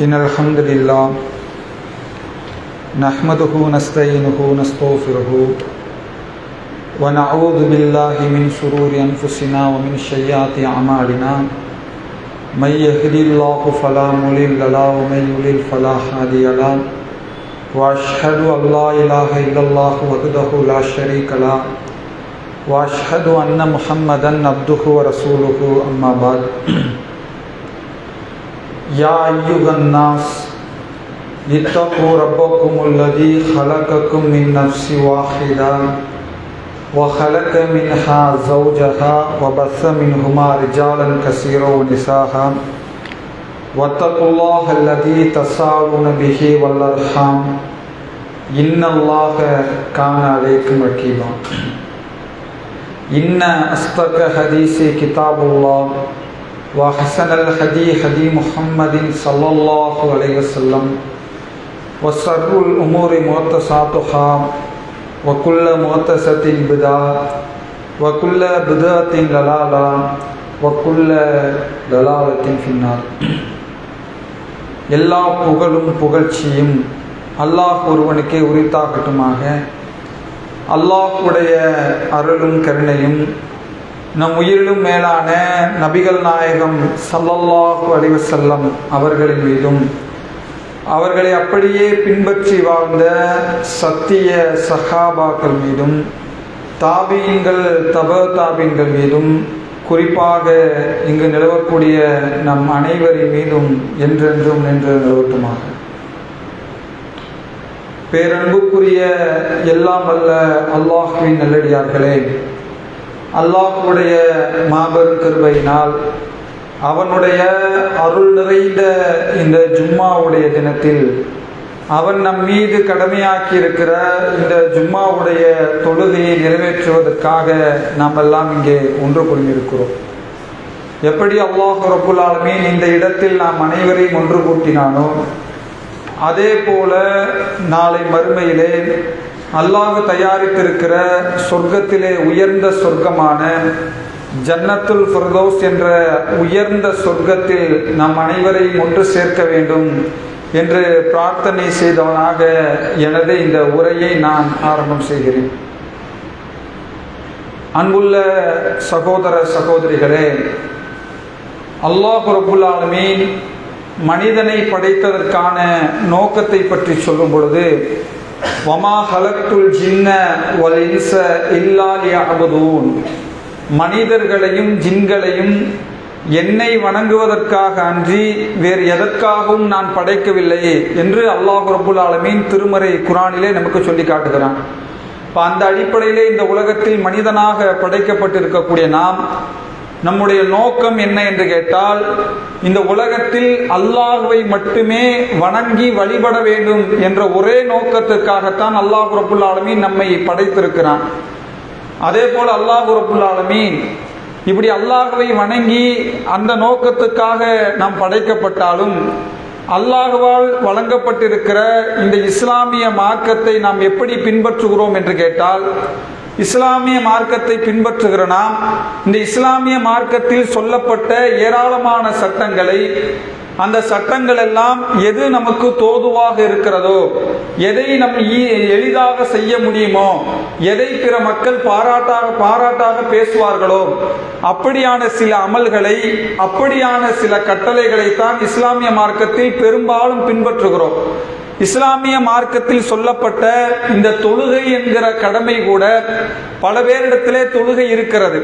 إن الحمد لله نحمده ونستعينه ونستغفره ونعوذ بالله من شرور أنفسنا ومن سيئات أعمالنا من يهد الله فلا مضل له ومن يضلل فلا هادي له وأشهد أن لا إله إلا الله وحده لا شريك له وأشهد أن محمدا عبده ورسوله أما بعد يا أيها الناس اتقوا ربكم الذي خلقكم من نفس واحدة وخلق منها زوجها وبث منهما رجالا كثيرا ونساء واتقوا الله الذي تساءلون به والأرحام إن الله كان عليكم رقيبا إن أصدق الحديث كتاب الله وأحسن الهدي هدي محمد صلى الله عليه وسلم وشر الأمور محدثاتها وكل محدثة بدعة وكل بدعة ضلالة وكل ضلالة في النار. எல்லா புகழும் புகழ்ச்சியும் அல்லாஹ் ஒருவனுக்கே உரித்தாகட்டுமாக. அல்லாஹ்வுடைய அருளும் கருணையும் நம் உயிரிலும் மேலான நபிகள் நாயகம் ஸல்லல்லாஹு அலைஹி வஸல்லம் அவர்களின் மீதும் அவர்களை அப்படியே பின்பற்றி வாழ்ந்த சத்திய சஹாபாக்கள் மீதும் தாபீன்கள் தாபீன்கள் மீதும் குறிப்பாக இங்கு நிலவக்கூடிய நம் அனைவரின் மீதும் என்றென்றும் நின்று நிலவட்டுமாக. பேரன்புக்குரிய எல்லாம் வல்ல அல்லாஹ்வின் நல்லடியார்களே, அல்லாஹ்வுடைய மாபெரும் கிருபையினால் அவனுடைய அருள் நிறைந்த இந்த ஜும்மாவுடைய தினத்தில் அவன் நம் மீது கடமையாக்கி இருக்கிற இந்த ஜும்மாவுடைய தொழுகையை நிறைவேற்றுவதற்காக நாம் எல்லாம் இங்கே ஒன்று கூடியிருக்கிறோம். எப்படி அல்லாஹ் ரப்புல் ஆலமீன் இந்த இடத்தில் நாம் அனைவரையும் ஒன்று கூட்டினானோ அதே போல நாளை மறுமையிலே அல்லாஹ் தயாரித்திருக்கிற சொர்க்கத்திலே உயர்ந்த சொர்க்கமான ஜன்னத்துல் ஃபிர்தௌஸ் என்ற உயர்ந்த சொர்க்கத்தில் நம் அனைவரையும் ஒன்று சேர்க்க வேண்டும் என்று பிரார்த்தனை செய்தவனாக எனது இந்த உரையை நான் ஆரம்பம் செய்கிறேன். அன்புள்ள சகோதர சகோதரிகளே, அல்லாஹ் ரப்புல் ஆலமீன் மனிதனை படைத்ததற்கான நோக்கத்தை பற்றி சொல்லும் பொழுது, வமா ஹலக்துல் ஜின்ன வல் இன்ஸ இல்லா லியஅபுதூன், மனிதர்களையும் ஜின்களையும் என்னை வணங்குவதற்காக அன்றி வேறு எதற்காகவும் நான் படைக்கவில்லை என்று அல்லாஹ் ரப்புல் ஆலமீன் திருமறை குர்ஆனிலே நமக்கு சொல்லி காட்டுகிறான். இப்போ அந்த அடிப்படையிலே இந்த உலகத்தில் மனிதனாக படைக்கப்பட்டிருக்கக்கூடிய நாம் நம்முடைய நோக்கம் என்ன என்று கேட்டால், இந்த உலகத்தில் அல்லாஹ்வை மட்டுமே வணங்கி வழிபட வேண்டும் என்ற ஒரே நோக்கத்திற்காகத்தான் அல்லாஹ் ரப்புல் ஆலமீன் நம்மை படைத்திருக்கிறான். அதே போல அல்லாஹ் ரப்புல் ஆலமீன் இப்படி அல்லாஹ்வை வணங்கி அந்த நோக்கத்துக்காக நாம் படைக்கப்பட்டாலும், அல்லாஹ்வால் வழங்கப்பட்டிருக்கிற இந்த இஸ்லாமிய மார்க்கத்தை நாம் எப்படி பின்பற்றுகிறோம் என்று கேட்டால், இஸ்லாமிய மார்க்கத்தை பின்பற்றுகிற நாம் இந்த இஸ்லாமிய மார்க்கத்தில் சொல்லப்பட்ட ஏராளமான சட்டங்களை, அந்த சட்டங்கள் எல்லாம் எது நமக்கு தோதுவாக இருக்கிறதோ, எதை நம் எளிதாக செய்ய முடியுமோ, எதை பிற மக்கள் பாராட்டாக பேசுவார்களோ அப்படியான சில அமல்களை, அப்படியான சில கட்டளைகளை தான் இஸ்லாமிய மார்க்கத்தில் பெரும்பாலும் பின்பற்றுகிறோம். இஸ்லாமிய மார்க்கத்தில் சொல்லப்பட்ட இந்த தொழுகை என்கிற கடமை கூட பல பேரிடத்திலே தொழுகை இருக்கிறது.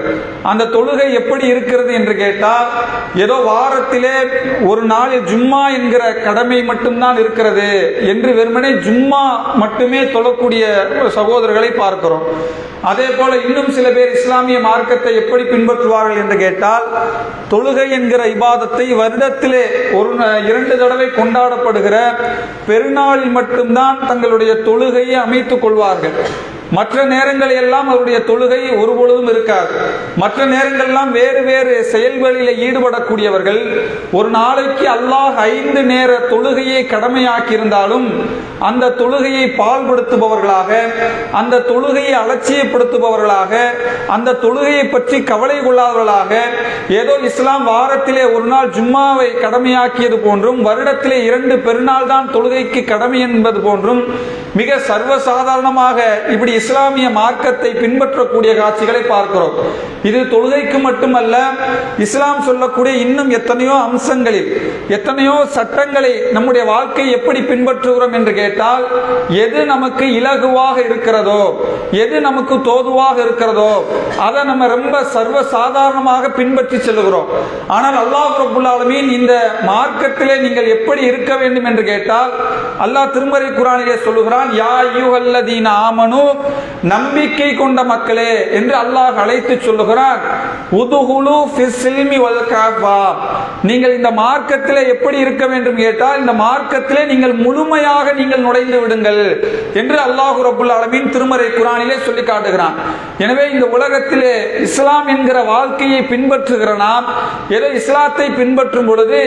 அந்த தொழுகை எப்படி இருக்கிறது என்று கேட்டால், ஏதோ வாரத்திலே ஒரு நாளில் ஜும்மா என்கிற கடமை மட்டும்தான் இருக்கிறது என்று வெறுமனே ஜும்மா மட்டுமே தொழக்கூடிய சகோதரர்களை பார்க்கிறோம். அதே போல இன்னும் சில பேர் இஸ்லாமிய மார்க்கத்தை எப்படி பின்பற்றுவார்கள் என்று கேட்டால், தொழுகை என்கிற இபாதத்தை வருடத்திலே 2 தடவை கொண்டாடப்படுகிற பெருநாளில் மட்டும்தான் தங்களுடைய தொழுகையை அமைத்துக் கொள்வார்கள். மற்ற நேரங்கள் எல்லாம் அவருடைய தொழுகை ஒருபொழுதும் இருக்காது. மற்ற நேரங்கள் எல்லாம் வேறு வேறு செயல்களில் ஈடுபடக்கூடியவர்கள். ஒரு நாளைக்கு அல்லாஹ் 5 நேர தொழுகையை கடமையாக்கி இருந்தாலும் அந்த தொழுகையை பால்படுத்துபவர்களாக, அந்த தொழுகையை அலட்சியப்படுத்துபவர்களாக, அந்த தொழுகையை பற்றி கவலை கொள்ளாதவர்களாக, ஏதோ இஸ்லாம் வாரத்திலே ஒரு நாள் ஜும்மாவை கடமையாக்கியது போன்றும், வருடத்திலே 2 பெருநாள் தான் தொழுகைக்கு கடமை என்பது போன்றும் மிக சர்வசாதாரணமாக இப்படி இஸ்லாமிய மார்க்கத்தை பின்பற்றக்கூடிய காட்சிகளை பார்க்கிறோம். இது தொழுகைக்கு மட்டுமல்ல, இஸ்லாம் சொல்லக்கூடிய இன்னும் எத்தனையோ அம்சங்களில், எத்தனையோ சட்டங்களை நம்முடைய வாழ்க்கை எப்படி பின்பற்றுகிறோம் என்று கேட்டால், எது நமக்கு இலகுவாக இருக்கிறதோ, எது நமக்கு தோதுவாக இருக்கிறதோ அதை நம்ம ரொம்ப சர்வசாதாரணமாக பின்பற்றி செல்கிறோம். ஆனால் அல்லாஹ் ரப்புல் ஆலமீன் இந்த மார்க்கத்திலே நீங்கள் எப்படி இருக்க வேண்டும் என்று கேட்டால், அல்லாஹ் திருமறை குர்ஆனிலே சொல்லுகிறான், யா அய்யுஹல்லதீன ஆமனு, நம்பிக்கை கொண்ட மக்களே என்று அல்லாஹ் அழைத்து சொல்லுகிறான். உதுகுலு ஃபிஸ்ஸில்மி வல் காஃபா, நீங்கள் இந்த மார்க்கத்திலே எப்படி இருக்க வேண்டும் கேட்டால், இந்த மார்க்கத்திலே நீங்கள் முழுமையாக நீங்கள் நுழைந்து விடுங்கள் என்று அல்லாஹ் ரப்புல் ஆலமீன் திருமறை குர்ஆனிலே சொல்லி காட்டுகிறான். எனவே இந்த உலகத்திலே இஸ்லாம் என்கிற வாழ்க்கையை பின்பற்றுகிற நாம் ஏதோ இஸ்லாத்தை பின்பற்றும் பொழுது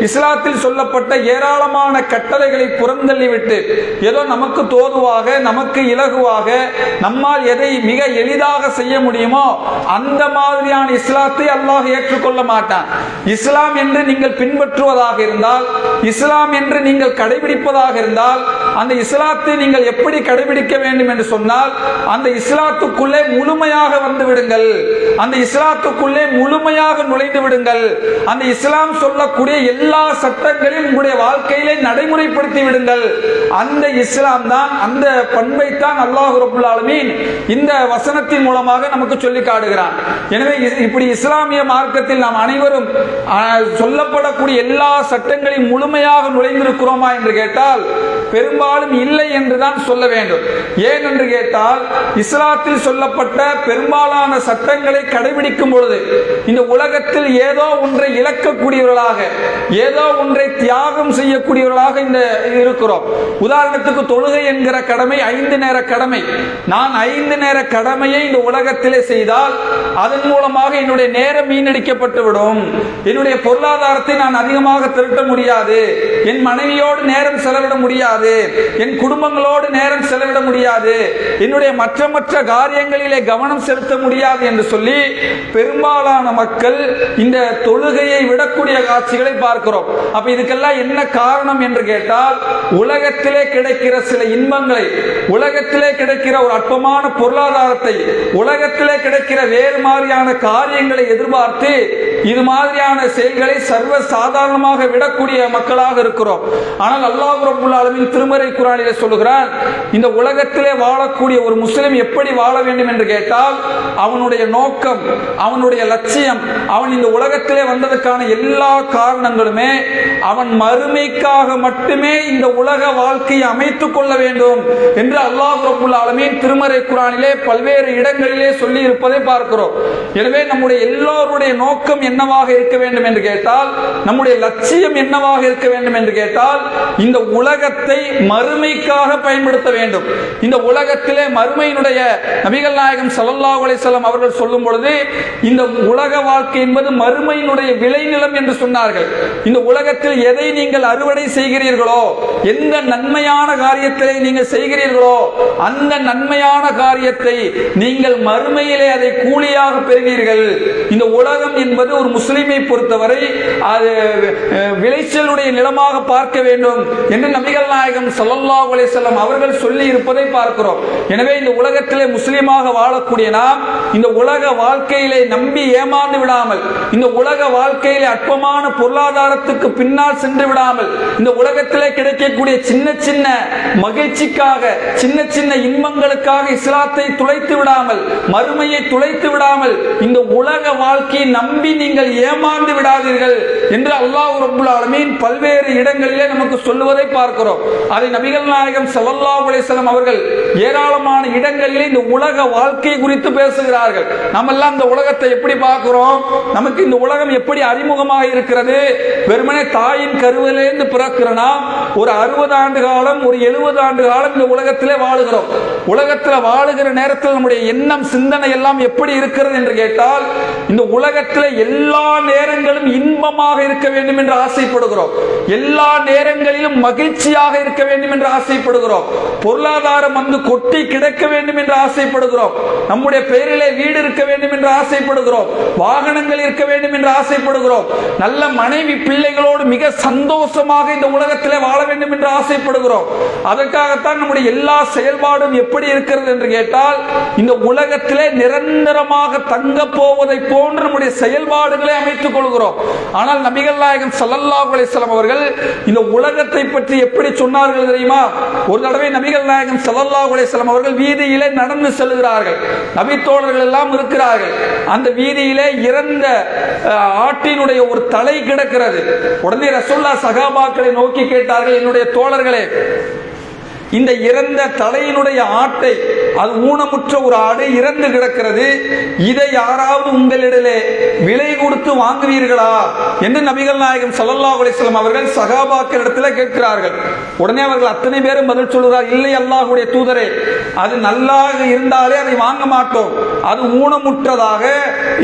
இஸ்லாத்தில் சொல்லப்பட்ட ஏராளமான கட்டளைகளை புறந்தள்ளிவிட்டு ஏதோ நமக்கு தோதுவாக, நமக்கு இலகுவாக, நம்மால் எதை மிக எளிதாக செய்ய முடியுமோ அந்த மாதிரியான இஸ்லாத்தை அல்லாஹ் ஏற்றுக்கொள்ள மாட்டான். இஸ்லாம் என்று நீங்கள் பின்பற்றுவதாக இருந்தால், இஸ்லாம் என்று நீங்கள் கடைபிடிப்பதாக இருந்தால், அந்த இஸ்லாத்தை நீங்கள் எப்படி கடைபிடிக்க வேண்டும் என்று சொன்னால், அந்த இஸ்லாத்துக்குள்ளே முழுமையாக வந்து விடுங்கள், அந்த இஸ்லாத்துக்குள்ளே முழுமையாக நுழைந்து விடுங்கள், அந்த இஸ்லாம் சொல்லக்கூடிய எல்லா சட்டங்களையும் உங்களுடைய வாழ்க்கையிலே நடைமுறைப்படுத்தி விடுங்கள். அந்த இஸ்லாம் தான், அந்த பண்பை தான் அல்லாஹ் ரப்புல் ஆலமீன் இந்த வசனத்தின் மூலமாக நமக்கு சொல்லி காட்டுகிறான். எனவே இப்படி இஸ்லாமிய மார்க்கத்தில் நாம் அனைவரும் சொல்லப்படக்கூடிய எல்லா சட்டங்களையும் முழுமையாக நுழைந்திருக்கிறோமா என்று கேட்டால் பெரும்பாலும் இல்லை என்றுதான் சொல்ல வேண்டும். ஏன் என்று கேட்டால், இஸ்லாத்தில் சொல்லப்பட்ட பெரும்பாலான சட்டங்களை கடைபிடிக்கும் பொழுது இந்த உலகத்தில் ஏதோ ஒன்றை இழக்கக்கூடியவர்களாக, ஏதோ ஒன்றை தியாகம் செய்யக்கூடியவர்களாக இந்த இருக்கிறோம். உதாரணத்துக்கு தொழுகை என்கிற கடமை 5 நேர கடமை. நான் 5 நேர கடமையை இந்த உலகத்திலே செய்தால் அதன் மூலமாக என்னுடைய நேரம் வீணடிக்கப்பட்டு விடும், என்னுடைய பொருளாதாரத்தை நான் அதிகமாக திரட்ட முடியாது, என் மனைவியோடு நேரம் செலவிட முடியாது, என் குடும்பங்களோடு நேரம் செலவிட முடியாது, என்னுடைய மற்ற காரியங்களிலே கவனம் செலுத்த முடியாது என்று சொல்லி பெரும்பாலான மக்கள் இந்த தொழுகையை விடக்கூடிய காட்சிகளை பார்க்கிறோம். அப்ப இதுக்கெல்லாம் என்ன காரணம் என்று கேட்டால், உலகத்திலே கிடைக்கிற சில இன்பங்களை, உலகத்திலே கிடைக்கிற ஒரு அற்பமான பொருளாதாரத்தை, உலகத்திலே கிடைக்கிற வேறு மாதிரியான காரியங்களை எதிர்பார்த்து இது மாதிரியான செயல்களை சர்வ சாதாரணமாக விடக்கூடிய மக்களாக இருக்கிறோம். ஆனால் அல்லாஹ் ரப்பல் ஆலமீன் திருமறை குர்ஆனிலே சொல்லுகிறான், இந்த உலகத்திலே வாழக்கூடிய ஒரு முஸ்லிம் எப்படி வாழ வேண்டும் என்று கேட்டால், அவனுடைய நோக்கம், அவனுடைய லட்சியம், அவன் இந்த உலகத்திலே வந்ததற்கான எல்லா காரணங்களுமே அவன் மறுமைக்காக மட்டுமே இந்த உலக வாழ்க்கையை அமைத்துக் கொள்ள வேண்டும் என்று அல்லாஹ் ரப்பல் ஆலமீன் திருமறை குர்ஆனிலே பல்வேறு இடங்களிலே சொல்லி இருப்பதை பார்க்கிறோம். எனவே நம்முடைய எல்லோருடைய நோக்கம் என்னவாக இருக்க வேண்டும் என்று கேட்டால், நம்முடைய லட்சியம் என்னவாக இருக்க வேண்டும் என்று கேட்டால், இந்த உலகத்தை மறுமைக்காக பயன்படுத்த வேண்டும். இந்த உலகத்திலே மறுமையினுடைய நபிகள் நாயகம் ஸல்லல்லாஹு அலைஹி வஸல்லம் அவர்கள் சொல்லும் பொழுது, இந்த உலக வாழ்க்கை என்பது மறுமையினுடைய விளைநிலம் என்று சொன்னார்கள். இந்த உலகத்தில் எதை நீங்கள் அறுவடை செய்கிறீர்களோ, எந்த நன்மையான காரியத்தை நீங்கள் செய்கிறீர்களோ, அந்த நன்மையான காரியத்தை நீங்கள் மறுமையிலே அதை கூலியாக பெறுவீர்கள். இந்த உலகம் என்பது ஒரு முஸ்லிமை பொறுத்தவரை அது விளைச்சலுடைய நிலமாக பார்க்க வேண்டும் என்று நபிகள் நாயகம் ஸல்லல்லாஹு அலைஹி வஸல்லம் அவர்கள் சொல்லி இருப்பதை பார்க்கிறோம். எனவே இந்த உலகத்திலே முஸ்லிமாக வாழக்கூடிய நாம் இந்த உலக வாழ்க்கையிலே நம்பி ஏமாந்து விடாமல், இந்த உலக வாழ்க்கையிலே அற்பமான பொருளாதாரத்துக்கு பின்னால் சென்று விடாமல், இந்த உலகத்திலே கிடைக்கக்கூடிய சின்ன சின்ன மகிழ்ச்சிக்காக, சின்ன சின்ன இன்பங்களுக்காக இஸ்லாத்தை துளைத்து விடாமல், மறுமையை துளைத்து விடாமல், இந்த உலக வாழ்க்கையை நம்பி நீங்கள் ஏமாந்து விடாதீர்கள் என்று அல்லாஹ் ரப்பல் ஆலமீன் பல்வேறு இடங்களிலே நமக்கு சொல்லுவதை பார்க்கிறோம். அதை நபிகள் நாயகம் ஸல்லல்லாஹு அலைஹி வஸல்லம் அவர்கள் ஏராளமான இடங்களிலே இந்த உலக வாழ்க்கை குறித்து பேசுகிறார்கள். நம்ம எல்லாம் இந்த உலகத்தை எப்படி பார்க்கிறோம்? நமக்கு இந்த உலகம் எப்படி அறிமுகமாக இருக்கிறது? வெறுமனே தாயின் கருவிலிருந்து பிறக்கிறனா ஒரு 60 ஆண்டு காலம், ஒரு 70 ஆண்டு காலம் இந்த உலகத்திலே வாழுகிறோம். உலகத்தில் வாழுகிற நேரத்தில் நம்முடைய எண்ணம், சிந்தனை எல்லாம் எப்படி இருக்கிறது என்று கேட்டால், இந்த உலகத்தில் எல்லா நேரங்களும் இன்பமாக இருக்க வேண்டும் என்று ஆசைப்படுகிறோம். எல்லா நேரங்களிலும் மகிழ்ச்சியாக இருக்க வேண்டும் என்று ஆசைப்படுகிறோம். பொருளாதாரம் வந்து கொட்டி கிடக்க வேண்டும் என்று ஆசைப்படுகிறோம். நம்முடைய பெயரிலே வீடு இருக்க வேண்டும் என்று ஆசைப்படுகிறோம். வாகனங்கள் இருக்க வேண்டும் என்று ஆசைப்படுகிறோம். நல்ல மனைவி பிள்ளைகளோடு மிக சந்தோஷமாக இந்த உலகத்திலே வாழ வேண்டும் என்று ஆசைப்படுகிறோம். அதற்காகத்தான் நம்முடைய எல்லா செயல்பாடும் எப்படி இருக்கிறது என்று கேட்டால், இந்த உலகத்திலே நிரந்தரமாக தங்க போவதை போன்று நம்முடைய செயல்பாடுகளை அமைத்துக் கொள்கிறோம். ஆனால் நபிகள் நாயகம் ஸல்லல்லாஹு அலைஹி வஸல்லம் அவர்கள் இந்த உலகத்தை பற்றி எப்படி சொன்னார்கள் தெரியுமா? ஒரு தடவை நபிகள் நாயகம் ஸல்லல்லாஹு அலைஹி வஸல்லம் அவர்கள் வீதியிலே நடந்து செல்கிறார்கள். நபி தோழர்கள் எல்லாம் இருக்கிறார்கள். அந்த வீதியிலே இறந்த ஆட்டினுடைய ஒரு தலை கிடக்கிறது. உடனே ரசூலுல்லாஹ் சஹாபாக்களை நோக்கி கேட்டார்கள், என்னுடைய தோழர்களே, இந்த இறந்த தலையினுடைய ஆட்டை, அது ஊனமுற்ற ஒரு ஆடு இறந்து கிடக்கிறது, இதை யாராவது உங்களிடலே விலை கொடுத்து வாங்குவீர்களா என்று நபிகள் நாயகம் ஸல்லல்லாஹு அலைஹி வஸல்லம் அவர்கள் சஹாபாக்களிடத்தில் கேட்கிறார்கள். உடனே அவர்கள் அத்தனை பேரும் பதில் சொல்கிறார், இல்லை அல்லாஹ்வுடைய தூதரே, அது நல்லாக இருந்தாலே அதை வாங்க மாட்டோம். அது ஊனமுற்றதாக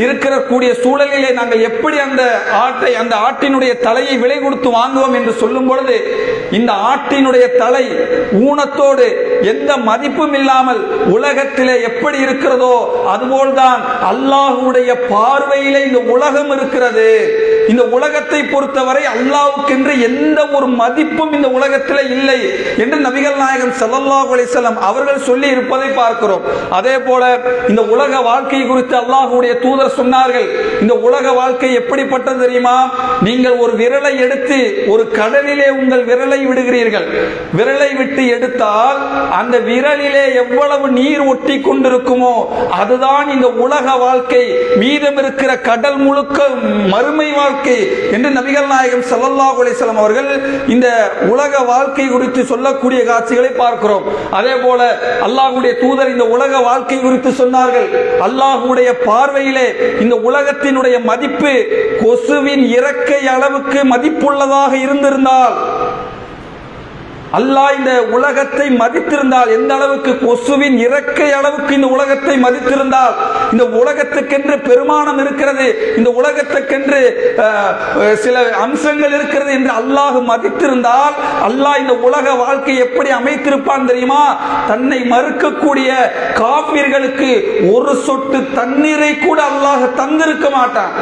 இருக்கக்கூடிய சூழலிலே நாங்கள் எப்படி அந்த ஆட்டை, அந்த ஆட்டினுடைய தலையை விலை கொடுத்து வாங்குவோம் என்று சொல்லும் பொழுது, இந்த ஆட்டினுடைய தலை ஊனத்தோடு எந்த மதிப்பும் இல்லாமல் உலகத்திலே எப்படி இருக்கிறதோ அதுபோல்தான் அல்லாஹ்வுடைய பார்வையிலே இந்த உலகம் இருக்கிறது. இந்த உலகத்தை பொறுத்தவரை அல்லாஹ்வுக்கென்று எந்த ஒரு மதிப்பும் இந்த உலகத்திலே இல்லை என்று நபிகள் நாயகம் ஸல்லல்லாஹு அலைஹி வஸல்லம் அவர்கள் சொல்லி இருப்பதை பார்க்கிறோம். அதே போல இந்த உலக வாழ்க்கை குறித்து அல்லாஹ்வுடைய தூதர் சொன்னார்கள். இந்த உலக வாழ்க்கை எப்படிப்பட்டது தெரியுமா? நீங்கள் ஒரு விரலை எடுத்து ஒரு கடலிலே உங்கள் விரலை விடுகிறீர்கள். விரலை விட்டு எடுத்தால் அந்த விரலிலே எவ்வளவு நீர் ஒட்டி கொண்டிருக்குமோ அதுதான் இந்த உலக வாழ்க்கை. மீதம் இருக்கிற கடல் முழுக்க மறுமை வாழ்க்கை என்று நபிகள் நாயகம் ஸல்லல்லாஹு அலைஹி வஸல்லம் அவர்கள் இந்த உலக வாழ்க்கை குறித்து சொல்லக்கூடிய காட்சிகளை பார்க்கிறோம். அதே போல அல்லாஹ்வுடைய தூதர் இந்த உலக வாழ்க்கை குறித்து சொன்னார்கள். அல்லாஹ்வுடைய பார்வையிலே இந்த உலகத்தினுடைய மதிப்பு கொசுவின் இறக்கை அளவுக்கு மதிப்புள்ளதாக இருந்திருந்தால், அல்லாஹ் இந்த உலகத்தை மதித்திருந்தால், எந்த அளவுக்கு கொசுவின் இறக்கை அளவுக்கு இந்த உலகத்தை மதித்திருந்தால், இந்த உலகத்துக்கென்று பெருமானம் இருக்கிறது, இந்த உலகத்துக்கென்று சில அம்சங்கள் இருக்கிறது என்று அல்லாஹ் மதித்திருந்தால், அல்லாஹ் இந்த உலக வாழ்க்கை எப்படி அமைத்திருப்பான் தெரியுமா? தன்னை மறுக்கக்கூடிய காபிர்களுக்கு ஒரு சொட்டு தண்ணீரை கூட அல்லாஹ் தந்திருக்க மாட்டான்.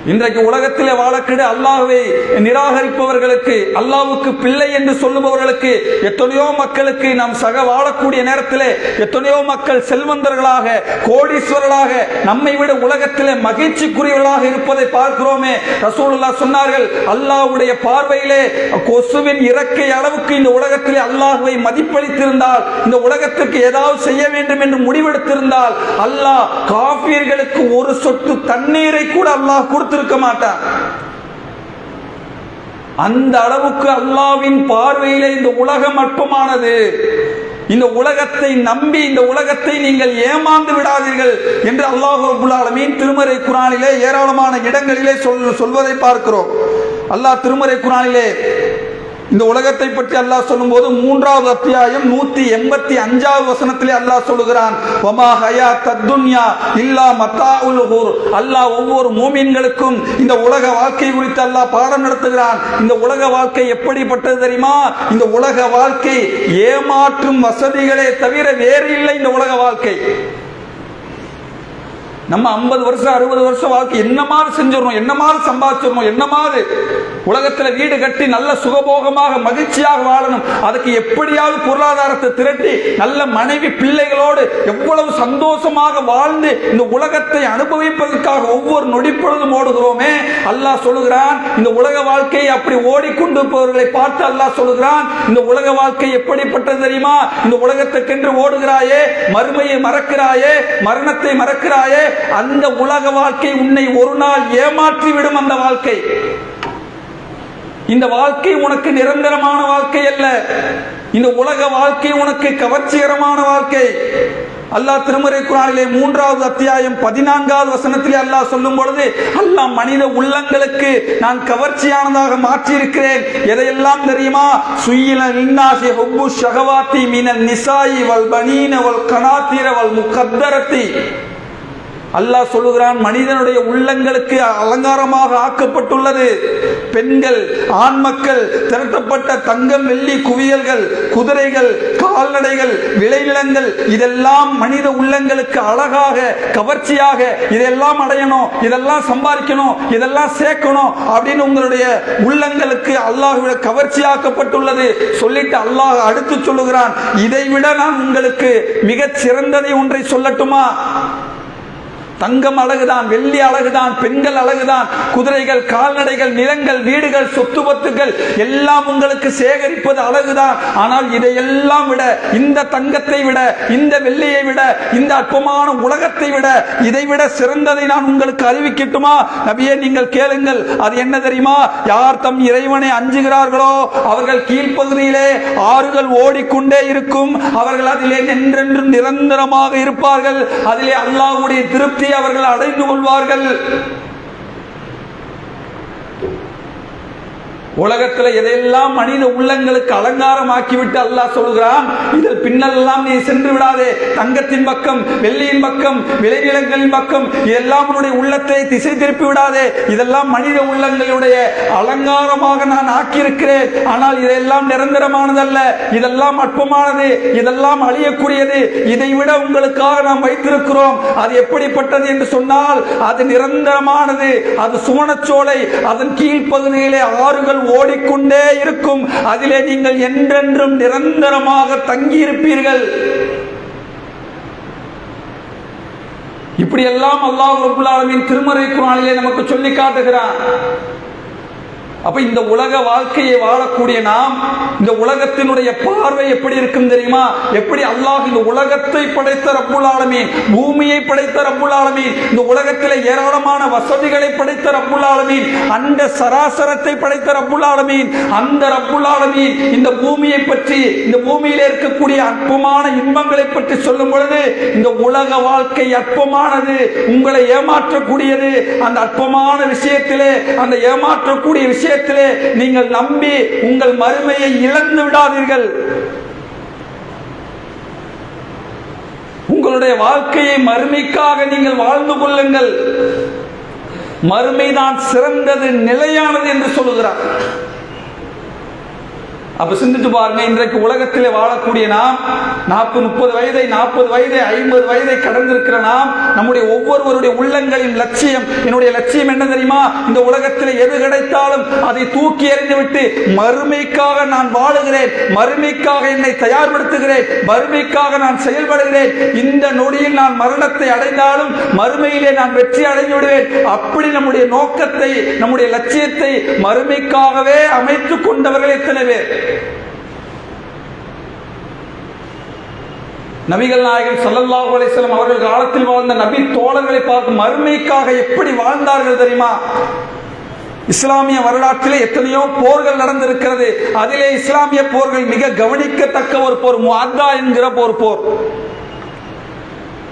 இன்றைக்கு உலகத்திலே வாழக்கிட அல்லாஹ்வை நிராகரிப்பவர்களுக்கு, அல்லாஹ்வுக்கு பிள்ளை என்று சொல்லுபவர்களுக்கு, எத்தனையோ மக்களுக்கு நாம் சக வாழக்கூடிய நேரத்திலே எத்தனையோ மக்கள் செல்வந்தர்களாக, கோடீஸ்வரர்களாக, நம்மை விட உலகத்திலே மகிழ்ச்சிக்குரியவர்களாக இருப்பதை பார்க்கிறோமே. ரசூலுல்லாஹ் சொன்னார்கள், அல்லாஹ்வுடைய பார்வையிலே கொசுவின் இறக்கை அளவுக்கு இந்த உலகத்திலே அல்லாஹ்வை மதிப்பளித்திருந்தால், இந்த உலகத்திற்கு ஏதாவது செய்ய வேண்டும் என்று முடிவெடுத்திருந்தால், அல்லாஹ் காஃபிர்களுக்கு ஒரு சொட்டு தண்ணீரை கூட அல்லாஹ் கொடுத்திருக்க மாட்டான். அந்த அளவுக்கு அல்லாஹ்வின் பார்வையிலே இந்த உலகம் அற்பமானது. இந்த உலகத்தை நம்பி இந்த உலகத்தை நீங்கள் ஏமாந்து விடாதீர்கள் என்று அல்லாஹ் ரப்பல் ஆலமீன் திருமறை குர்ஆனிலே ஏராளமான இடங்களிலே சொல்வதை பார்க்கிறோம். அல்லாஹ் திருமறை குர்ஆனிலே இந்த உலகத்தை பற்றி அல்லாஹ் சொல்லும்போது 3வது அத்தியாயம் 185வது வசனத்திலே அல்லாஹ் சொல்லுகிறான், வமா ஹயாத்தத் துன்யா இல்லா மத்தாஉல் குரூர். அல்லாஹ் ஒவ்வொரு மூமின்களுக்கும் இந்த உலக வாழ்க்கை குறித்து அல்லாஹ் பாடம் நடத்துகிறான். இந்த உலக வாழ்க்கை எப்படிப்பட்டது தெரியுமா? இந்த உலக வாழ்க்கை ஏமாற்றும் வசதிகளே தவிர வேறு இல்லை. இந்த உலக வாழ்க்கை நம்ம 50 வருஷம் 60 வருஷம் வாழ்க்கை என்னமாறு செஞ்சிடணும், என்னமாறு சம்பாதிச்சிடணும், என்னமாறு உலகத்தில் வீடு கட்டி நல்ல சுகபோகமாக மகிழ்ச்சியாக வாழணும், அதுக்கு எப்படியாவது பொருளாதாரத்தை திரட்டி நல்ல மனைவி பிள்ளைகளோடு எவ்வளவு சந்தோஷமாக வாழ்ந்து இந்த உலகத்தை அனுபவிப்பதற்காக ஒவ்வொரு நொடிப்பொழுதும் ஓடுகிறோமே. அல்லாஹ் சொல்லுகிறான், இந்த உலக வாழ்க்கையை அப்படி ஓடிக்கொண்டிருப்பவர்களை பார்த்து அல்லாஹ் சொல்லுகிறான், இந்த உலக வாழ்க்கை எப்படிப்பட்டது தெரியுமா? இந்த உலகத்துக்கென்று ஓடுகிறாயே, மறுமையை மறக்கிறாயே, மரணத்தை மறக்கிறாயே, அந்த உலக வாழ்க்கை உன்னை ஒரு நாள் ஏமாற்றி விடும். அந்த வாழ்க்கை, இந்த வாழ்க்கை உனக்கு நிரந்தரமான வாழ்க்கை அல்ல. இந்த உலக வாழ்க்கை உனக்கு கவர்ச்சிகரமான வாழ்க்கை. அல்லாஹ் திருமறை குர்ஆனிலே 3வது அத்தியாயம் 14வது வசனத்திலே அல்லாஹ் சொல்லும் பொழுது, அல்லாஹ் மனித உள்ளங்களுக்கு நான் கவர்ச்சியானதாக மாற்றி இருக்கிறேன். எதையெல்லாம் தெரியுமா? சுய்யின லின்னாஸி ஹுப்பு ஷஹவாத்தி மினன் நிசாயி வல் பனீன வல் கனாத்திர வல் முகத்தரத்தி. அல்லாஹ் சொல்லுகிறான், மனிதனுடைய உள்ளங்களுக்கு அலங்காரமாக ஆக்கப்பட்டுள்ளது பெண்கள், ஆண் மக்கள், திரட்டப்பட்ட தங்கம் வெள்ளி குவியல்கள், குதிரைகள், கால்நடைகள், விளைநிலங்கள், இதெல்லாம் மனித உள்ளங்களுக்கு அழகாக கவர்ச்சியாக இதெல்லாம் அடையணும், இதெல்லாம் சம்பாதிக்கணும், இதெல்லாம் சேர்க்கணும் அப்படின்னு உங்களுடைய உள்ளங்களுக்கு அல்லாஹ்விட கவர்ச்சியாக்கப்பட்டுள்ளது சொல்லிட்டு அல்லாஹ் அடுத்து சொல்லுகிறான், இதைவிட நான் உங்களுக்கு மிகச் சிறந்ததை ஒன்றை சொல்லட்டுமா? தங்கம் அழகுதான், வெள்ளி அழகுதான், பெண்கள் அழகுதான், குதிரைகள், கால்நடைகள், நிலங்கள், வீடுகள், சொத்து பத்துக்கள் எல்லாம் உங்களுக்கு சேகரிப்பது அழகுதான். ஆனால் இதையெல்லாம் விட, இந்த தங்கத்தை விட, இந்த வெள்ளியை விட, இந்த அற்பமான உலகத்தை விட, இதைவிட சிறந்ததை நான் உங்களுக்கு அறிவிக்கட்டுமா? நபியே, நீங்கள் கேளுங்கள். அது என்ன தெரியுமா? யார் தம் இறைவனை அஞ்சுகிறார்களோ அவர்கள் கீழ்ப்பகுதியிலே ஆறுகள் ஓடிக்கொண்டே இருக்கும், அவர்கள் அதிலே என்றென்றும் நிரந்தரமாக இருப்பார்கள், அதிலே அல்லாஹ்வுடைய திருப்தி அவர்கள் அடைந்து கொள்வார்கள். உலகத்தில் எதையெல்லாம் மனித உள்ளங்களுக்கு அலங்காரமாக்கிவிட்டு அல்லாஹ் சொல்கிறான், இதில் பின்னெல்லாம் நீ சென்று விடாதே. தங்கத்தின் பக்கம், வெள்ளியின் பக்கம், விளைநிலங்களின் பக்கம் இதெல்லாம் உன்னுடைய உள்ளத்தை திசை திருப்பி விடாதே. இதெல்லாம் மனித உள்ளங்களுடைய அலங்காரமாக நான் ஆக்கியிருக்கிறேன். ஆனால் இதெல்லாம் நிரந்தரமானதல்ல, இதெல்லாம் அற்பமானது, இதெல்லாம் அழியக்கூடியது. இதை விட உங்களுக்காக நாம் வைத்திருக்கிறோம். அது எப்படிப்பட்டது என்று சொன்னால், அது நிரந்தரமானது. அது சுவனச்சோலை, அதன் கீழ்ப்பகுதியிலே ஆறுகள் ஓடிக்கொண்டே இருக்கும், அதிலே நீங்கள் என்றென்றும் நிரந்தரமாக தங்கியிருப்பீர்கள். இப்படியெல்லாம் அல்லாஹ் ரப்பல் ஆலமீன் திருமறை குர்ஆனிலே நமக்கு சொல்லி காட்டுகிறான். அப்ப இந்த உலக வாழ்க்கையை வாழக்கூடிய நாம், இந்த உலகத்தினுடைய பார்வை எப்படி இருக்கும் தெரியுமா? எப்படி அல்லாஹ் இந்த உலகத்தை படைத்த ரப்புல் ஆலமீன், பூமியை படைத்த ரப்புல் ஆலமீன், இந்த உலகத்தில் ஏராளமான வசதிகளை படைத்த ரப்புல் ஆலமீன், அண்ட சராசரத்தை படைத்த ரப்புல் ஆலமீன், அந்த ரப்புல் ஆலமீன் இந்த பூமியை பற்றி, இந்த பூமியில இருக்கக்கூடிய அற்பமான இன்பங்களை பற்றி சொல்லும் பொழுது, இந்த உலக வாழ்க்கை அற்பமானது, உங்களை ஏமாற்றக்கூடியது. அந்த அற்பமான விஷயத்திலே, அந்த ஏமாற்றக்கூடிய விஷயத்திலே நீங்கள் நம்பி உங்கள் மறுமையை இழந்து விடாதீர்கள். உங்களுடைய வாழ்க்கையை மறுமைக்காக நீங்கள் வாழ்ந்து கொள்ளுங்கள். மறுமைதான் சிறந்தது, நிலையானது என்று சொல்லுகிறார். அப்ப சிந்திச்சு பாருங்க, இன்றைக்கு உலகத்திலே வாழக்கூடிய நாம் 30 வயதை 40 வயதை 50 வயதை கடந்திருக்கிற நாம், நம்முடைய ஒவ்வொருவருடைய உள்ளங்களின் லட்சியம், என்னுடைய லட்சியம் என்ன தெரியுமா? இந்த உலகத்தில் எது கிடைத்தாலும் அதை தூக்கி எறிந்துவிட்டு மறுமைக்காக நான் வாழுகிறேன், மறுமைக்காக என்னை தயார்படுத்துகிறேன், மறுமைக்காக நான் செயல்படுகிறேன், இந்த நொடியில் நான் மரணத்தை அடைந்தாலும் மறுமையிலே நான் வெற்றி அடைந்து விடுவேன். அப்படி நம்முடைய நோக்கத்தை, நம்முடைய லட்சியத்தை மறுமைக்காகவே அமைத்துக் கொண்டவர்கள் எத்தனை பேர்? நபிகள் நாயகம் ஸல்லல்லாஹு அலைஹி வஸல்லம் அவர்கள் காலத்தில் வாழ்ந்த நபி தோழர்களை பார்த்து மறுமைக்காக எப்படி வாழ்ந்தார்கள் தெரியுமா? இஸ்லாமிய வரலாற்றிலே எத்தனையோ போர்கள் நடந்திருக்கிறது. அதிலே இஸ்லாமிய போர்கள் மிக கவனிக்கத்தக்க ஒரு போர் முஅத்தா என்கிற போர்.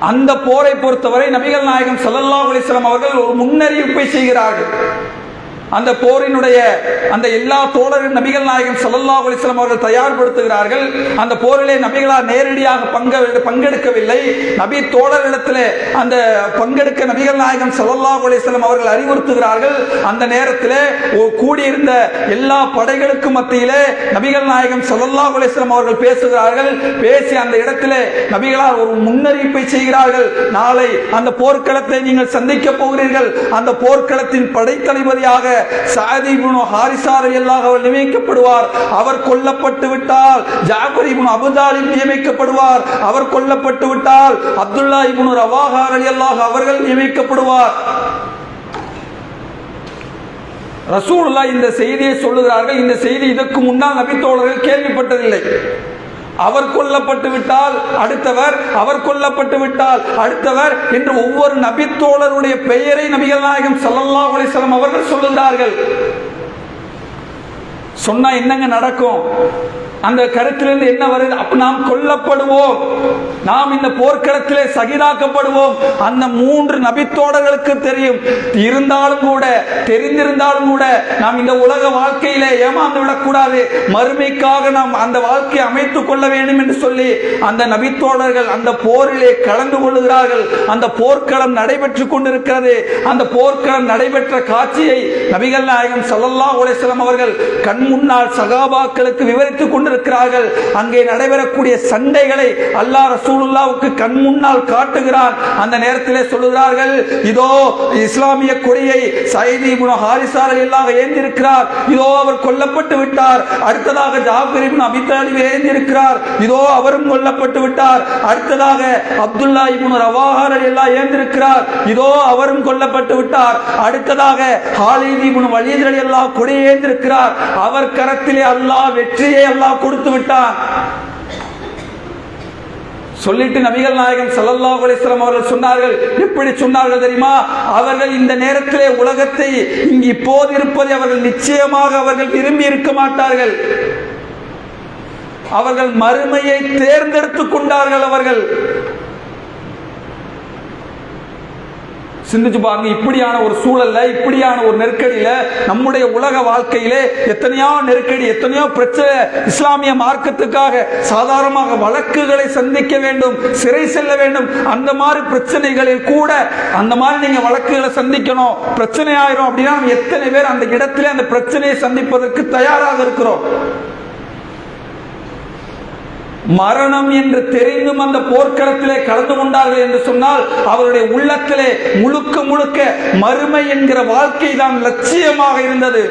அந்த போரை பொறுத்தவரை நபிகள் நாயகம் ஸல்லல்லாஹு அலைஹி வஸல்லம் அவர்கள் ஒரு முன்னறிவிப்பை செய்கிறார்கள். அந்த போரினுடைய அந்த எல்லா தோழர்கள் நபிகள் நாயகம் ஸல்லல்லாஹு அலைஹி வஸல்லம் அவர்கள் தயார்படுத்துகிறார்கள். அந்த போரிலே நபிகளார் நேரடியாக பங்கெடுக்கவில்லை. நபி தோழர்களிடத்தில் அந்த பங்கெடுக்க நபிகள் நாயகம் ஸல்லல்லாஹு அலைஹி வஸல்லம் அவர்கள் அறிவுறுத்துகிறார்கள். அந்த நேரத்தில் கூடியிருந்த எல்லா படைகளுக்கு மத்தியிலே நபிகள் நாயகம் ஸல்லல்லாஹு அலைஹி வஸல்லம் அவர்கள் பேசுகிறார்கள். பேசி அந்த இடத்திலே நபிகளார் ஒரு முன்னறிவிப்பை செய்கிறார்கள். நாளை அந்த போர்க்களத்தை நீங்கள் சந்திக்க போகிறீர்கள். அந்த போர்க்களத்தின் படைத்தளபதியாக சஅத் இப்னு ஹாரிஸா ரலியல்லாஹு அன்ஹு நியமிக்கப்படுவார். அவர் கொல்லப்பட்டு விட்டால் ஜாஃபர் இப்னு அபூ தாலிப் நியமிக்கப்படுவார். அவர் கொல்லப்பட்டு விட்டால் அப்துல்லா இப்னு ரவாஹா ரலியல்லாஹு அவர்கள் நியமிக்கப்படுவார். ரசூலுல்லாஹ் இந்த செய்தியை சொல்லுகிறார்கள். இந்த செய்தி இதற்கு முன்னால் நபி தோழர்கள் கேள்விப்பட்டதில்லை. அவர் கொல்லப்பட்டு விட்டால் அடுத்தவர், அவர் கொல்லப்பட்டு விட்டால் அடுத்தவர் என்று ஒவ்வொரு நபி தோழருடைய பெயரை நபிகள் நாயகம் ஸல்லல்லாஹு அலைஹி வஸல்லம் அவர்கள் சொல்லுகிறார்கள். சொன்னா என்னங்க நடக்கும்? அந்த கருத்திலிருந்து என்ன வருது? அப்ப நாம் கொல்லப்படுவோம், நாம் இந்த போர்க்களத்திலே சகிதாக்கப்படுவோம். அந்த 3 நபித்தோழர்களுக்கு தெரியும். இருந்தாலும் கூட, தெரிந்திருந்தாலும் கூட நாம் இந்த உலக வாழ்க்கையிலே ஏமாந்து விடக்கூடாது, மறுமைக்காக நாம் அந்த வாழ்க்கையை அமைத்துக் கொள்ள வேண்டும் என்று சொல்லி அந்த நபித்தோழர்கள் அந்த போரிலே கலந்து கொள்ளுகிறார்கள். அந்த போர்க்களம் நடைபெற்றுக் கொண்டிருக்கிறது. அந்த போர்க்களம் நடைபெற்ற காட்சியை நபிகள் நாயகம் ஸல்லல்லாஹு அலைஹி வஸல்லம் அவர்கள் கண் முன்னால் சகாபாக்களுக்கு விவரித்துக் கொண்டிருக்கிறார்கள். அங்கே நடைபெறக்கூடிய சண்டைகளை அல்லாஹ் ரசூலுல்லாஹ்வுக்கு கண் முன்னால் காட்டுகிறான். அந்த நேரத்திலே சொல்லுகிறார்கள், இதோ இஸ்லாமிய கொடியை சஅத் இப்னு ஹாரிஸா ரலியல்லாஹு ஏந்திருக்கிறார், இதோ அவர் கொல்லப்பட்டு விட்டார். அடுத்ததாக ஜாஃபர் இப்னு அபீ தாலிப் ஏந்திருக்கிறார், இதோ அவரும் கொல்லப்பட்டு விட்டார். அடுத்ததாக அப்துல்லா இப்னு ரவாஹா ரலியல்லாஹு ஏந்திருக்கிறார், இதோ அவரும் கொல்லப்பட்டு விட்டார். அடுத்ததாக ஹாலித் இப்னு வலீத் ரலியல்லாஹு கொடியை ஏந்திருக்கிறார், அவர் கரத்திலே அல்லாஹ் வெற்றியை அல்லாஹ் கொடுத்து விட்டான். சொல்லிட்டு நபிகள் நாயகம் ஸல்லல்லாஹு அலைஹி வஸல்லம் அவர்கள் சொன்னார்கள். எப்படி சொன்னார்கள் தெரியுமா? அவர்கள் இந்த நேரத்திலே உலகத்தை இங்கு இப்போது இருப்பதை அவர்கள் நிச்சயமாக அவர்கள் விரும்பி இருக்க மாட்டார்கள். அவர்கள் மறுமையை தேர்ந்தெடுத்துக் கொண்டார்கள். அவர்கள் சிந்திச்சு பாருங்க, இப்படியான ஒரு சூழல்ல, இப்படியான ஒரு நெருக்கடியில, நம்முடைய உலக வாழ்க்கையிலே எத்தனையோ நெருக்கடி, எத்தனையோ பிரச்சனை. இஸ்லாமிய மார்க்கத்துக்காக சாதாரணமாக வழக்குகளை சந்திக்க வேண்டும், சிறை செல்ல வேண்டும். அந்த மாதிரி பிரச்சனைகளில் கூட அந்த மாதிரி நீங்க வழக்குகளை சந்திக்கணும், பிரச்சனை ஆயிரும் அப்படின்னா எத்தனை பேர் அந்த இடத்திலே அந்த பிரச்சனையை சந்திப்பதற்கு தயாராக இருக்கிறோம்? மரணம் என்று தெரிந்தும் அந்த போர்க்களத்திலே கலந்து கொண்டார்கள் என்று சொன்னால் அவருடைய உள்ளத்திலே முழுக்க முழுக்க மறுமை என்கிற வாழ்க்கை தான் லட்சியமாக இருந்தது.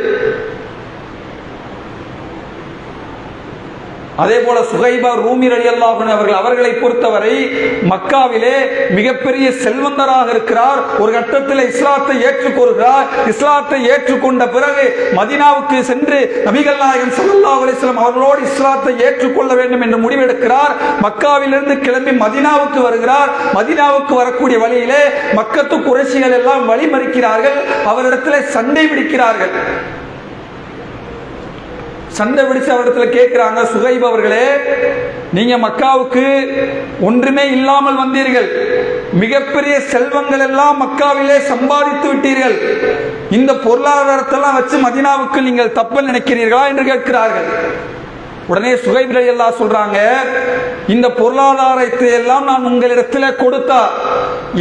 அதே போல சுஹைபா ரூமி ரலியல்லாஹு அன்ஹு அவர்களை பொறுத்தவரை மக்காவிலே மிகப்பெரிய செல்வந்தராக இருக்கிறார். ஒரு கட்டத்தில் இஸ்லாத்தை ஏற்றுக்கொள்கிறார். இஸ்லாத்தை ஏற்றுக்கொண்ட பிறகு மதீனாவுக்கு சென்று நபிகள் நாயகம் ஸல்லல்லாஹு அலைஹி வஸல்லம் அவர்களோடு இஸ்லாத்தை ஏற்றுக்கொள்ள வேண்டும் என்று முடிவெடுக்கிறார். மக்காவிலிருந்து கிளம்பி மதீனாவுக்கு வருகிறார். மதீனாவுக்கு வரக்கூடிய வழியிலே மக்கத்து குறைஷிகள் எல்லாம் வழிமறிக்கிறார்கள். அவரிடத்திலே சண்டை பிடிக்கிறார்கள். சண்டை பிடிச்சு அவரிடத்துல கேட்கிறாங்க, சுஹைப் அவர்களே, நீங்க மக்காவுக்கு ஒன்றுமே இல்லாமல் வந்தீர்கள், மிகப்பெரிய செல்வங்கள் எல்லாம் மக்காவிலே சம்பாதித்து விட்டீர்கள், இந்த பொருளாதாரத்தெல்லாம் வச்சு மதீனாவுக்கு நீங்கள் தப்ப நினைக்கிறீர்களா என்று கேட்கிறார்கள். உடனே சுஹைப் ரலியல்லாஹு சொல்றாங்க, இந்த பொருளாதாரத்தை எல்லாம் நான் உங்களிடத்திலே கொடுத்தா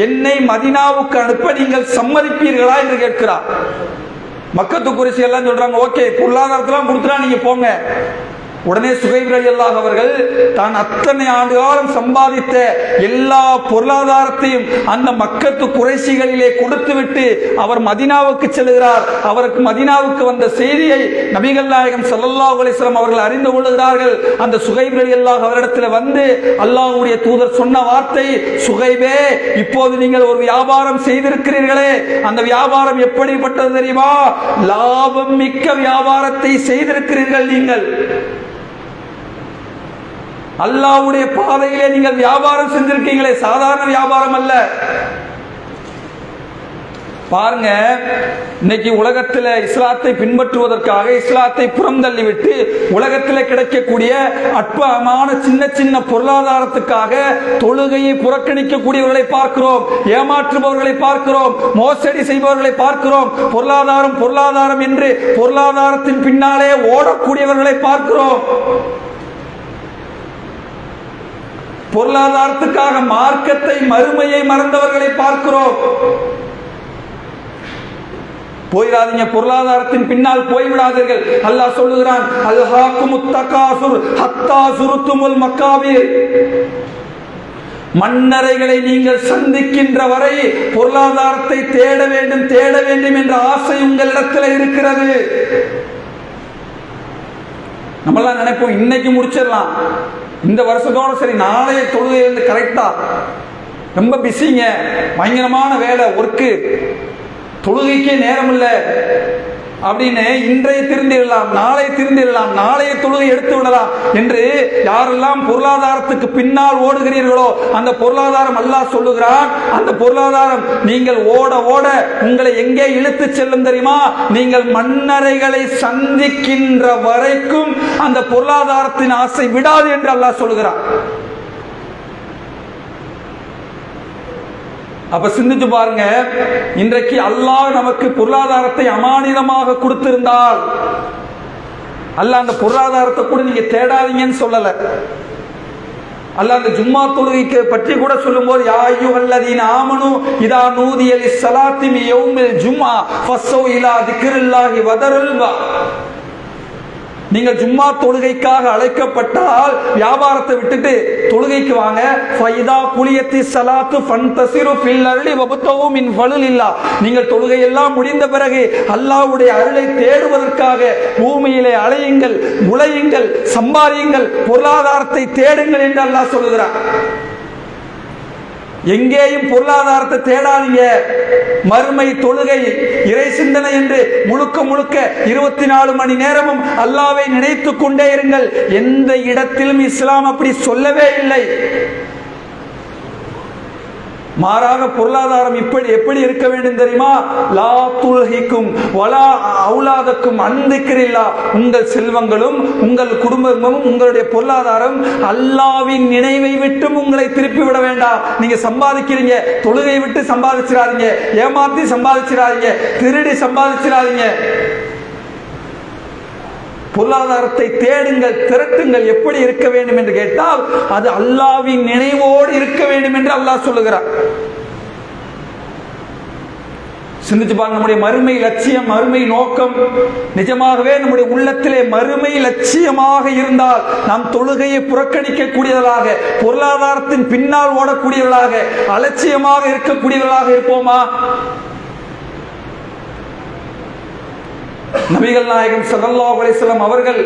என்னை மதீனாவுக்கு அனுப்ப நீங்கள் சம்மதிப்பீர்களா என்று கேட்கிறார். மக்கத்து குறைசி எல்லாம் சொல்றாங்க, ஓகே, பொருளாதாரத்தெல்லாம் கொடுத்துட்டா நீங்க போங்க, உடனே சுகைப் ரலியல்லாஹு அவர்கள் தான் அத்தனை ஆண்டு காலம் சம்பாதித்த எல்லா பொருளாதாரத்தையும் அந்த மக்கத்து குறைஷிகளிலே கொடுத்துவிட்டு அவர் மதீனாவுக்கு செல்கிறார். அவருக்கு மதீனாவுக்கு வந்த செய்தியை நபிகள் நாயகம் ஸல்லல்லாஹு அலைஹி வஸல்லம் அவர்கள் அறிந்து கொள்கிறார்கள். அந்த சுகைப் ரலியல்லாஹு அவரிடத்தில் வந்து அல்லாஹ்வுடைய தூதர் சொன்ன வார்த்தை, சுகைபே, இப்போது நீங்கள் ஒரு வியாபாரம் செய்திருக்கிறீர்களே, அந்த வியாபாரம் எப்படிப்பட்டது தெரியுமா? லாபம் மிக்க வியாபாரத்தை செய்திருக்கிறீர்கள். நீங்கள் அல்லாஹ்வுடைய பாதையிலே நீங்கள் வியாபாரம் செஞ்சிருக்கீங்களே, சாதாரண வியாபாரம் அல்ல. பாருங்க, இன்னைக்கு உலகத்தில் இஸ்லாத்தை பின்பற்றுவதற்காக இஸ்லாத்தை புறம் தள்ளிவிட்டு உலகத்தில் கிடைக்கக்கூடிய அற்பமான சின்ன சின்ன பொருளாதாரத்துக்காக தொழுகையை புறக்கணிக்கக்கூடியவர்களை பார்க்கிறோம், ஏமாற்றுபவர்களை பார்க்கிறோம், மோசடி செய்பவர்களை பார்க்கிறோம், பொருளாதாரம் பொருளாதாரம் என்று பொருளாதாரத்தின் பின்னாலே ஓடக்கூடியவர்களை பார்க்கிறோம். பொருளாதாரத்துக்காக மார்க்கத்தை மறுமையை மறந்தவர்களை பார்க்கிறோம். போயிடாதீங்க, பொருளாதாரத்தின் பின்னால் போய்விடாதீர்கள். அல்லாஹ் சொல்லுகிறான், அல்ஹாக்குமுத் தகாசுர் ஹத்தா சுருத்துமுல் மக்காபிர். மன்னரைகளை நீங்கள் சந்திக்கின்ற வரை பொருளாதாரத்தை தேட வேண்டும் என்ற ஆசை உங்களிடத்தில் இருக்கிறது. நம்மளாம் நினைப்போம் இன்னைக்கு முடிச்சிடலாம், இந்த வருஷத்தோட சரி, நாளைய தொழுகையிலிருந்து கரெக்டா, ரொம்ப பிஸிங்க, பயங்கரமான வேலை, ஒர்க்கு, தொழுகைக்கே நேரம் இல்லை அப்படின்னு இன்றைய திருந்திடலாம், நாளை திருந்திடலாம், நாளைய தொழுகை எடுத்து விடலாம் என்று யாரெல்லாம் பொருளாதாரத்துக்கு பின்னால் ஓடுகிறீர்களோ அந்த பொருளாதாரம் அல்லாஹ் சொல்லுகிறான், அந்த பொருளாதாரம் நீங்கள் ஓட ஓட உங்களை எங்கே இழுத்து செல்லும் தெரியுமா? நீங்கள் மன்னரைகளை சந்திக்கின்ற வரைக்கும் அந்த பொருளாதாரத்தின் ஆசை விடாது என்று அல்லாஹ் சொல்லுகிறான். அப்ப சிந்திச்சு பாருங்க, இன்றைக்கு அல்லாஹ் நமக்கு பொருளாதாரத்தை அமானிதமாக கொடுத்திருந்தால், அல்லாஹ் அந்த பொருளாதாரத்தை கூட நீங்க தேடாதீங்கன்னு சொல்லல. அல்லாஹ் அந்த ஜும்மா தொழுகைக்கு பற்றி கூட சொல்லும்போது, யா அய்யுஹல்லதீன ஆமனு இதா நூதிய லிஸ்ஸலாத்தி மின் யௌமில் ஜும்ஆ ஃபஸ்ஸௌ இலா திக்ரில்லாஹி வதருல் பா. நீங்கள் ஜும்மா தொழுகைக்காக அழைக்கப்பட்டால் வியாபாரத்தை விட்டுட்டு தொழுகைக்கு வாங்க. ஃபைதா குலியத்தி ஸலாத்து ஃபன்தஸிரு ஃபில் அர்லி வபதவு மின் ஃபலுலில்லாஹ். நீங்கள் தொழுகை எல்லாம் முடிந்த பிறகு அல்லாஹ்வுடைய அருளை தேடுவதற்காக பூமியிலே அலையுங்கள், உழையுங்கள், சம்பாதியுங்கள், பொருளாதாரத்தை தேடுங்கள் என்று அல்லாஹ் சொல்லுகிறார். எங்கேயும் பொருளாதாரத்தை தேடாதீங்க. மறுமை, தொழுகை, இறை சிந்தனை என்று முழுக்க முழுக்க 24 மணி நேரமும் அல்லாஹ்வை நினைத்துக் கொண்டே இருங்கள். எந்த இடத்திலும் இஸ்லாம் அப்படி சொல்லவே இல்லை. மாறாக பொருளாதாரம் எப்படி இருக்க வேண்டும் தெரியுமா? லா துல்ஹிக்கும் வலா அவுலாதக்கும் அன்திக்ரில்லா. உங்கள் செல்வங்களும் உங்கள் குடும்பமும் உங்களுடைய பொருளாதாரம் அல்லாஹ்வின் நினைவை விட்டும் உங்களை திருப்பி விட வேண்டாம். நீங்க சம்பாதிக்கிறீங்க, தொழுகை விட்டு சம்பாதிச்சிடாதீங்க, ஏமாத்தி சம்பாதிச்சிடாதீங்க, திருடி சம்பாதிச்சிடாதீங்க. பொருளாதாரத்தை தேடுங்கள், திரட்டுங்கள். எப்படி இருக்க வேண்டும் என்று கேட்டால் அது அல்லாஹ்வின் நினைவோடு இருக்க வேண்டும் என்று அல்லாஹ் சொல்லுகிறார். சிந்திச்சு பாருங்க, நம்முடைய மறுமை லட்சியம், மறுமை நோக்கம் நிஜமாகவே நம்முடைய உள்ளத்திலே மறுமை லட்சியமாக இருந்தால் நாம் தொழுகையை புறக்கணிக்க கூடியவர்களாக, பொருளாதாரத்தின் பின்னால் ஓடக்கூடியவர்களாக, அலட்சியமாக இருக்கக்கூடியவர்களாக இருப்போமா? நபிகள் நாயகம் ஸல்லல்லாஹு அலைஹி வஸல்லம் அவர்கள்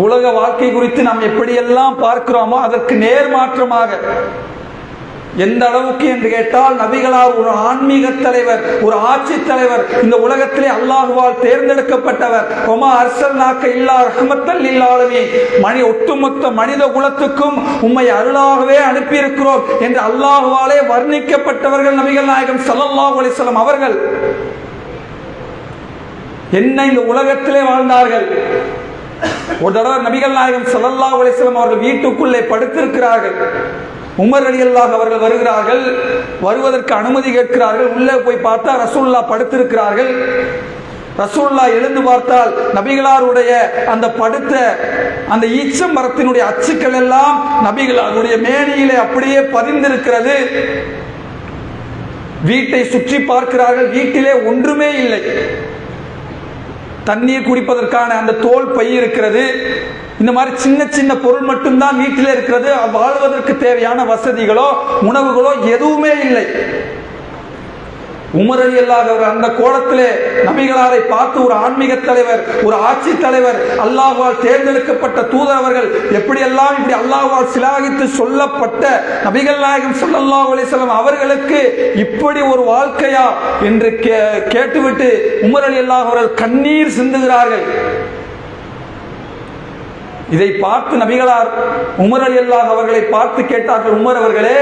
உலக வாழ்க்கை குறித்து நாம் எப்படியெல்லாம் பார்க்கிறோமோ அதற்கு நேர்மாற்றமாக, எந்த அளவுக்கு என்று கேட்டால், நபிகளார் ஒரு ஆன்மீக தலைவர், ஒரு ஆட்சி தலைவர், இந்த உலகத்திலே அல்லாஹ்வால் தேர்ந்தெடுக்கப்பட்டவர். ஒமா அர்சல்நாக்க இல்லா ரஹ்மத்தல் லில் ஆலமீன். ஒட்டுமொத்த மனித குலத்துக்கும் உம்மை அருளாகவே அனுப்பியிருக்கிறோம் என்று அல்லாஹ்வாலே வர்ணிக்கப்பட்டவர்கள் நபிகள் நாயகம் ஸல்லல்லாஹு அலைஹி வஸல்லம் அவர்கள். என்ன இந்த உலகத்திலே வாழ்ந்தார்கள். ஒரு தடவை நபிகள் நாயகம் ஸல்லல்லாஹு அலைஹி வஸல்லம் அவர்கள் வீட்டுக்குள்ளே படுத்திருக்கிறார்கள். உமர் ரலியல்லாஹு அவர்கள் வருகிறார்கள், வருவதற்கு அனுமதி கேட்கிறார்கள். உள்ளே போய் பார்த்தா ரசூலுல்லாஹ் படுத்திருக்கிறார்கள். ரசூலுல்லாஹ் எழுந்து பார்த்தால் நபிகளாருடைய அந்த படுத்த அந்த ஈச்சம் மரத்தினுடைய அச்சுக்கள் எல்லாம் நபிகளாருடைய மேனியிலே அப்படியே பதிந்திருக்கிறது. வீட்டை சுற்றி பார்க்கிறார்கள், வீட்டிலே ஒன்றுமே இல்லை. தண்ணீர் குடிப்பதற்கான அந்த தோல் பை இருக்கிறது. இந்த மாதிரி சின்ன சின்ன பொருள் மட்டும்தான் வீட்டில் இருக்கிறது. வாழ்வதற்கு தேவையான வசதிகளோ உணவுகளோ எதுவுமே இல்லை. உமர் ரலியல்லாஹு அன்ஹு அந்த கோலத்திலே நபிகளாரை பார்த்து ஒரு ஆன்மீக தலைவர், ஒரு ஆட்சி தலைவர், அல்லாஹ்வால் தேர்ந்தெடுக்கப்பட்ட தூதர் அவர்கள் எப்படியெல்லாம் இப்படி அல்லாஹ்வால் சிலாகித்து சொல்லப்பட்ட நபிகள் நாயகம் ஸல்லல்லாஹு அலைஹி வஸல்லம் அவர்களுக்கு இப்படி ஒரு வாழ்க்கையா என்று கேட்டுவிட்டு உமர் ரலியல்லாஹு அவர்கள் கண்ணீர் சிந்துகிறார்கள். இதை பார்த்து நபிகளார் உமர் ரலியல்லாஹு அவர்களை பார்த்து கேட்டார்கள், உமர் அவர்களே,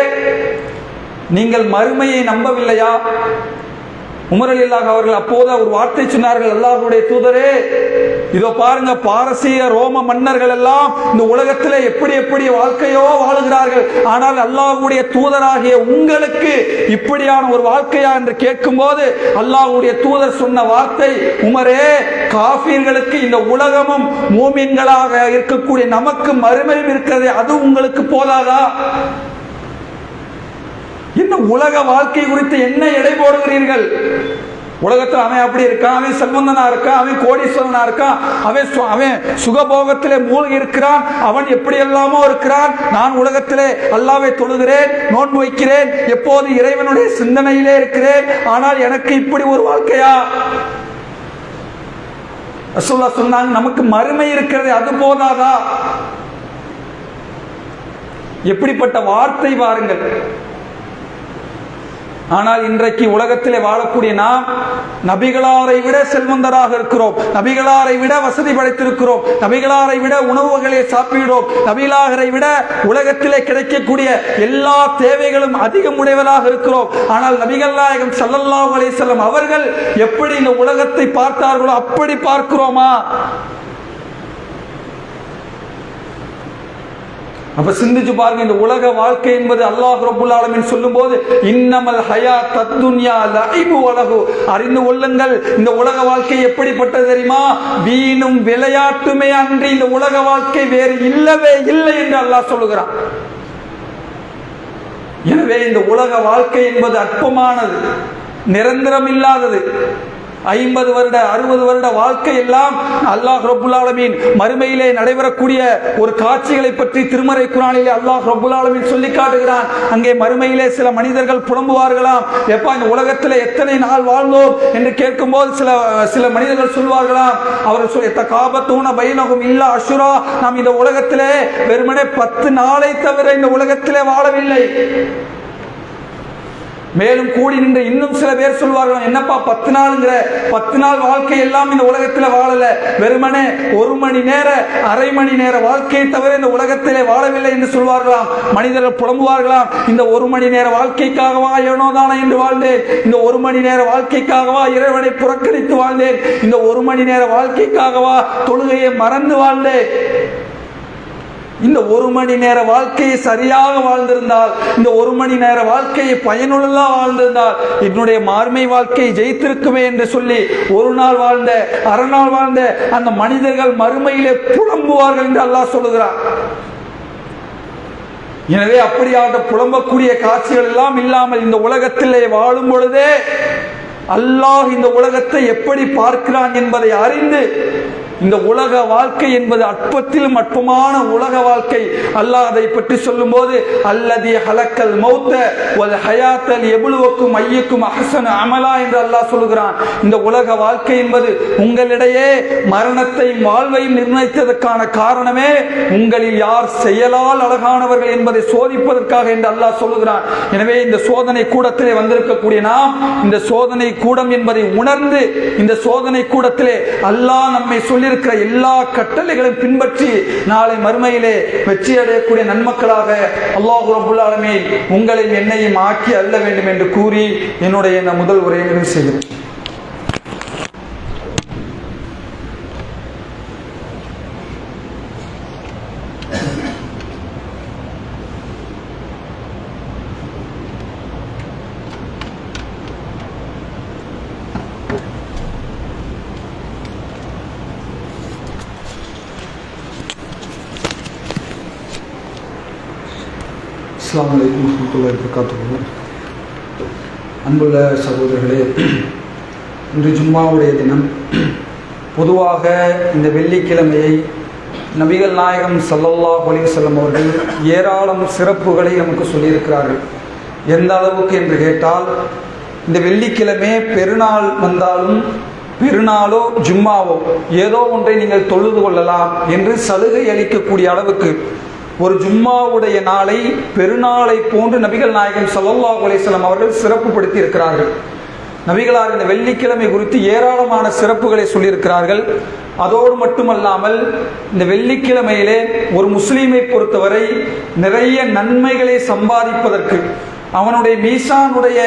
நீங்கள் மறுமையை நம்பவில்லையா? உமர் ரலியல்லாஹு அவர்கள் அப்போது ஒரு வார்த்தை சொன்னார்கள், அல்லாஹ்வுடைய தூதரே, இதோ பாருங்க, பாரசீக ரோம மன்னர்கள் எல்லாம் இந்த உலகத்தில் எப்படி எப்படி வாழ்க்கையோ வாழுகிறார்கள். ஆனால் அல்லாஹ்வுடைய தூதராகிய உங்களுக்கு இப்படியான ஒரு வாழ்க்கையா என்று கேட்கும் போது அல்லாஹ்வுடைய தூதர் சொன்ன வார்த்தை, உமரே, காஃபிர்களுக்கு இந்த உலகமும் மூமின்களாக இருக்கக்கூடிய நமக்கு மறுமையும் இருக்கிறது, அது உங்களுக்கு போதாதா? இந்த உலக வாழ்க்கை குறித்து என்ன எடை போடுகிறீர்கள்? உலகத்தில் அவன் அப்படி இருக்கான், அவன் செல்வந்தனா இருக்கான், அவன் கோடீஸ்வரனா இருக்கான், அவன் சுகபோகத்திலே மூழ்கி இருக்கிறான், அவன் எப்படி எல்லாமோ இருக்கிறான். நான் உலகத்திலே அல்லாஹ்வை தொழுகிறேன், நோன்பு வைக்கிறேன், எப்போது இறைவனுடைய சிந்தனையிலே இருக்கிறேன், ஆனால் எனக்கு இப்படி ஒரு வாழ்க்கையா? ரசூலுல்லாஹ் சொன்னாங்க, நமக்கு மறுமை இருக்கிறது, அது போதாதா? எப்படிப்பட்ட வார்த்தை பாருங்கள். ஆனால் இன்றைக்கு உலகத்திலே வாழக்கூடிய நாம் நபிகளாரை விட செல்வந்தராக இருக்கிறோம், நபிகளாரை விட வசதி படைத்திருக்கிறோம், நபிகளாரை விட உணவுகளை சாப்பிடுகிறோம், நபிகளாரை விட உலகத்திலே கிடைக்கக்கூடிய எல்லா தேவைகளும் அதிகம் உடையவராக இருக்கிறோம். ஆனால் நபிகள் நாயகம் ஸல்லல்லாஹு அலைஹி வஸல்லம் அவர்கள் எப்படி இந்த உலகத்தை பார்த்தார்களோ அப்படி பார்க்கிறோமா? அப்ப சிந்திச்சு பாருங்க, இந்த உலக வாழ்க்கை என்பது அல்லாஹ் ரப்புல் ஆலமீன் சொல்லும்போது இன்னமல் ஹயாத் அத்துன்யா லஇபு வலஹு, அறிந்து கொள்ளுங்கள், இந்த உலக வாழ்க்கை எப்படிப்பட்டது தெரியுமா? வீணும் விளையாட்டுமே அன்றி இந்த உலக வாழ்க்கை வேறு இல்லவே இல்லை என்று அல்லாஹ் சொல்லுகிறான். எனவே இந்த உலக வாழ்க்கை என்பது அற்பமானது, நிரந்தரம் இல்லாதது. 50 வருட 60 வருட வாழ்க்கை எல்லாம் அல்லாஹ் ரப்புல் ஆலமீன் மறுமையிலே நடைபெறக்கூடிய ஒரு காட்சிகளை பற்றி திருமறை குர்ஆனிலே அல்லாஹ் ரப்புல் ஆலமீன் சொல்லி காட்டுகிறான். அங்கே மறுமையிலே சில மனிதர்கள் புலம்புவார்களாம், எப்பா இந்த உலகத்தில் எத்தனை நாள் வாழ்ந்தோம் என்று கேட்கும்போது சில மனிதர்கள் சொல்வார்களாம், அவர்கள் தகாபத்தூன பைனஹும் இல்லா அஷ்ரா, நாம் இந்த உலகத்திலே வெறுமனே 10 நாளை தவிர இந்த உலகத்திலே வாழவில்லை. மேலும் கூடி நின்று இன்னும் சில பேர் சொல்வார்கள், என்னப்பா 10 நாளுங்கிற, 10 நாள் வாழ்க்கை எல்லாம் இந்த உலகத்தில் வாழல, வெறுமனே 1 மணி நேர அரை மணி நேர வாழ்க்கையை தவிர இந்த உலகத்திலே வாழவில்லை என்று சொல்வார்களாம். மனிதர்கள் புலம்புவார்களாம், இந்த 1 மணி நேர வாழ்க்கைக்காகவா ஏனோதானா என்று வாழ்ந்தேன், இந்த 1 மணி நேர வாழ்க்கைக்காகவா இறைவனை புறக்கணித்து வாழ்ந்தேன், இந்த 1 மணி நேர வாழ்க்கைக்காகவா தொழுகையை மறந்து வாழ்ந்தேன். இந்த 1 மணி நேர வாழ்க்கையை சரியாக வாழ்ந்திருந்தால், இந்த 1 மணி நேர வாழ்க்கையை பயனுள்ளதா வாழ்ந்திருந்தால் என்னுடைய மார்மை வாழ்க்கையை ஜெயித்திருக்குமே என்று சொல்லி ஒரு நாள் வாழ்ந்த அரை நாள் வாழ்ந்த அந்த மனிதர்கள் மறுமையிலே புலம்புவார்கள் என்று அல்லாஹ் சொல்லுகிறார். எனவே அப்படியாக புலம்பக்கூடிய காட்சிகள் எல்லாம் இல்லாமல் இந்த உலகத்திலே வாழும் பொழுதே அல்லாஹ் இந்த உலகத்தை எப்படி பார்க்கிறான் என்பதை அறிந்து, இந்த உலக வாழ்க்கை என்பது அற்பத்திலும் அற்பமான உலக வாழ்க்கை. அல்லாஹ் அதை பற்றி சொல்லும் போது அல்லதி ஹலக்கல் மௌத்த வல் ஹயாத்தல் எபுலுவக்கும் ஐயக்கும் அஹ்சனு அமலா என்று அல்லாஹ் சொல்லுகிறான். இந்த உலக வாழ்க்கை என்பது உங்களிடையே மரணத்தையும் வாழ்வையும் நிர்ணயித்ததற்கான காரணமே உங்களில் யார் செயலால் அழகானவர்கள் என்பதை சோதிப்பதற்காக என்று அல்லாஹ் சொல்லுகிறான். எனவே இந்த சோதனை கூடத்திலே வந்திருக்கக்கூடிய நாம் இந்த சோதனை கூடம் என்பதை உணர்ந்து இந்த சோதனை கூடத்திலே அல்லாஹ் நம்மை சொல்லி இருக்கிற எல்லா கட்டளைகளையும் பின்பற்றி நாளை மறுமையிலே வெற்றி அடையக்கூடிய நன்மக்களாக அல்லாஹ் ரப்புல் ஆலமீன் உங்களையும் என்னையும் ஆக்கி அருள வேண்டும் என்று கூறி என்னுடைய இந்த முதல் உரையை நிறைவு செய்கிறேன். அஸ்ஸலாமு அலைக்கும் வரஹ்மத்துல்லாஹி வபரகாத்துஹு. அன்புள்ள சகோதரர்களே, இன்று ஜும்மாவுடைய தினம். பொதுவாக இந்த வெள்ளிக்கிழமையை நபிகள் நாயகம் ஸல்லல்லாஹு அலைஹி வஸல்லம் அவர்கள் ஏராளம் சிறப்புகளை நமக்கு சொல்லியிருக்கிறார்கள். எந்த அளவுக்கு என்று கேட்டால், இந்த வெள்ளிக்கிழமை பெருநாள் வந்தாலும் பெருநாளோ ஜும்மாவோ ஏதோ ஒன்றை நீங்கள் தொழுது கொள்ளலாம் என்று சலுகை அளிக்கக்கூடிய அளவுக்கு ஒரு ஜும்மாவுடைய நாளை பெருநாளை போன்று நபிகள் நாயகம் ஸல்லல்லாஹு அலைஹி வஸல்லம் அவர்கள் சிறப்புப்படுத்தி இருக்கிறார்கள். நபிகளார் இந்த வெள்ளிக்கிழமை குறித்து ஏராளமான சிறப்புகளை சொல்லியிருக்கிறார்கள். அதோடு மட்டுமல்லாமல் இந்த வெள்ளிக்கிழமையிலே ஒரு முஸ்லீமை பொறுத்தவரை நிறைய நன்மைகளை சம்பாதிப்பதற்கு, அவனுடைய மீசானுடைய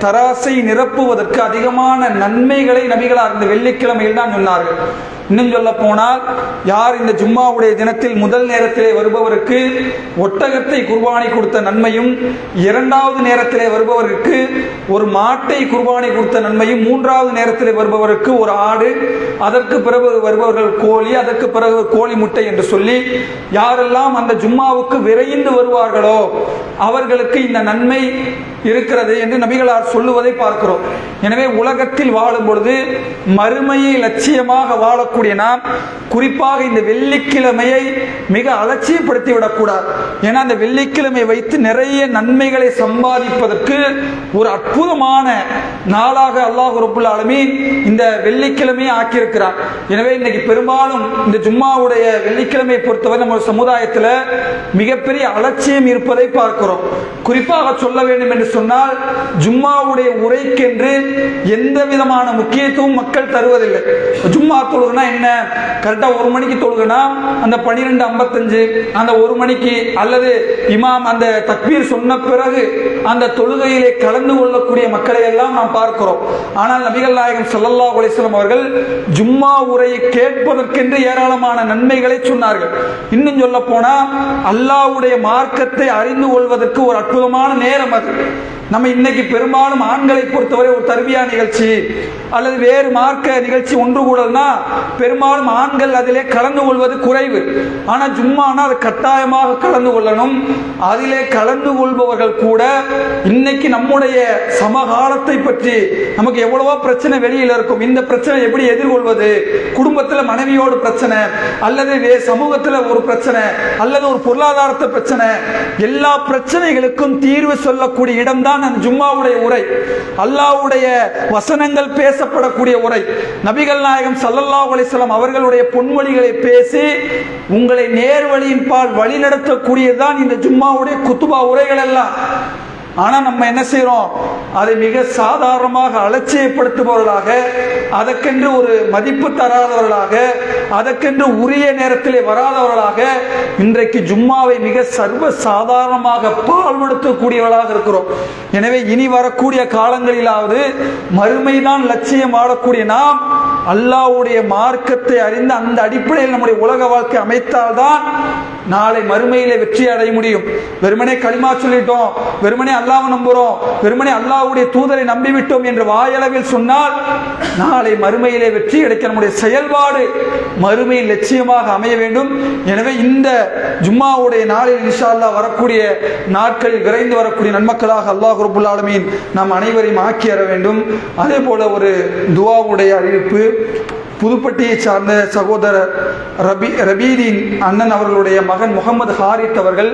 தராசை நிரப்புவதற்கு அதிகமான நன்மைகளை நபிகளார் இந்த வெள்ளிக்கிழமையில் தான் சொன்னார்கள். இன்னும் சொல்ல போனால், யார் இந்த ஜும்மாவுடைய தினத்தில் முதல் நேரத்திலே வருபவருக்கு ஒட்டகத்தை குர்பானி கொடுத்த நன்மையும், இரண்டாவது நேரத்திலே வருபவருக்கு ஒரு மாட்டை குர்பானி கொடுத்த நன்மையும், மூன்றாவது நேரத்திலே வருபவருக்கு ஒரு ஆடு, அதற்கு பிறகு வருபவர்கள் கோழி, அதற்கு பிறகு கோழி முட்டை என்று சொல்லி யாரெல்லாம் அந்த ஜும்மாவுக்கு விரைந்து வருவார்களோ அவர்களுக்கு இந்த நன்மை இருக்கிறது என்று நபிகளார் சொல்லுவதை பார்க்கிறோம். எனவே உலகத்தில் வாழும் பொழுது மறுமையை லட்சியமாக வாழக்கூடிய நாம் குறிப்பாக இந்த வெள்ளிக்கிழமையை மிக அலட்சியப்படுத்தி விடக்கூடாது. ஏன்னா அந்த வெள்ளிக்கிழமை வைத்து நிறைய நன்மைகளை சம்பாதிப்பதற்கு ஒரு அற்புதமான நாளாக அல்லாஹ் ரப்புல் ஆலமீன் இந்த வெள்ளிக்கிழமையை ஆக்கியிருக்கிறார். எனவே இன்னைக்கு பெரும்பாலும் இந்த ஜும்மாவுடைய வெள்ளிக்கிழமையை பொறுத்தவரை நம்ம சமுதாயத்தில் மிகப்பெரிய அலட்சியம் இருப்பதை பார்க்கிறோம். குறிப்பாக சொல்ல வேண்டும் என்று சொன்னால், ஜும்மாவுடைய உரைக்கென்று எந்த விதமான முக்கியத்துவம் மக்கள் தருவதில்லை. ஜும்மா தொழுகுனா என்ன, கரெக்டா 1 மணிக்கு தொழுகுனா அந்த 12:55 அந்த 1 மணிக்கு அல்லது இமாம் அந்த தக்பீர் சொன்ன பிறகு அந்த தொழுகையிலே கலந்து கொள்ளக்கூடிய மக்களை எல்லாம் நாம் பார்க்கிறோம். ஆனால் நபிகள் நாயகம் ஸல்லல்லாஹு அலைஹி வஸல்லம் அவர்கள் ஜும்மா உரையை கேட்பதற்கென்று ஏராளமான நன்மைகளை சொன்னார்கள். இன்னும் சொல்ல போனா, அல்லாஹ்வுடைய மார்க்கத்தை அறிந்து கொள்வதற்கு ஒரு அற்புதமான நேரம் அது. நம்ம இன்னைக்கு பெரும்பாலும் ஆண்களை பொறுத்தவரை ஒரு தர்பியா நிகழ்ச்சி அல்லது வேறு மார்க்க நிகழ்ச்சி ஒன்று கூடல்னா பெரும்பாலும் ஆண்கள் அதிலே கலந்து கொள்வது குறைவு. ஆனால் ஜும்மானா அது கட்டாயமாக கலந்து கொள்ளணும். அதிலே கலந்து கொள்பவர்கள் கூட இன்னைக்கு நம்முடைய சமகாலத்தை பற்றி நமக்கு எவ்வளவோ பிரச்சனை வெளியில் இருக்கும். இந்த பிரச்சனை எப்படி எதிர்கொள்வது, குடும்பத்தில் மனைவியோடு பிரச்சனை அல்லது சமூகத்தில் ஒரு பிரச்சனை அல்லது ஒரு பொருளாதாரத்தை பிரச்சனை, எல்லா பிரச்சனைகளுக்கும் தீர்வு சொல்லக்கூடிய இடம்தான் அந்த ஜும்மாவுடைய உரை. அல்லாஹ்வுடைய வசனங்கள் பேசப்படக்கூடிய உரை. நபிகள் நாயகம் ஸல்லல்லாஹு அலைஹி வஸல்லம் அவர்களுடைய பொன்மொழிகளை பேசி உங்களை நேர்வழியின் பால் வழி நடத்தக்கூடியதுதான் இந்த ஜும்மாவுடைய குத்துபா உரைகள் எல்லாம். ஆனா நம்ம என்ன செய்யறோம், அதை மிக சாதாரணமாக அலட்சியப்படுத்துபவர்களாக, அதற்கென்று ஒரு மதிப்பு தராதவர்களாக, அதற்கென்று உரிய நேரத்திலே வராதவர்களாக இன்றைக்கு ஜும்மாவை மிக சர்வ சாதாரணமாக பால்படுத்தக்கூடியவர்களாக இருக்கிறோம். எனவே இனி வரக்கூடிய காலங்களிலாவது மறுமைதான் லட்சியம் வாழக்கூடிய நாம் அல்லாஹ்வுடைய மார்க்கத்தை அறிந்து அந்த அடிப்படையில் நம்முடைய உலக வாழ்க்கை அமைத்தால்தான் நாளை மறுமையிலே வெற்றி அடைய முடியும். வெறுமனே களிமா சொல்லிட்டோம், வெறுமனே அல்லாஹ்வை நம்புறோம், வெறுமனே அல்லாஹ்வுடைய தூதரை நம்பிவிட்டோம் என்று வாயளவில் சொன்னால் நாளை மறுமையிலே வெற்றி கிடைக்க நம்முடைய செயல்பாடு மறுமையில் லட்சியமாக அமைய வேண்டும். எனவே இந்த ஜும்மாவுடைய நாளில் இன்ஷா அல்லாஹ் வரக்கூடிய நாட்களில் விரைந்து வரக்கூடிய நன்மக்களாக அல்லாஹ் ரப்புல் ஆலமீன் நாம் அனைவரையும் ஆக்கி அற வேண்டும். அதே போல ஒரு துஆவுடைய அறிவிப்பு. புதுப்பட்டியை சார்ந்த சகோதரர் ரபீதின் அண்ணன் அவர்களுடைய மகன் முகமது ஹாரித் அவர்கள்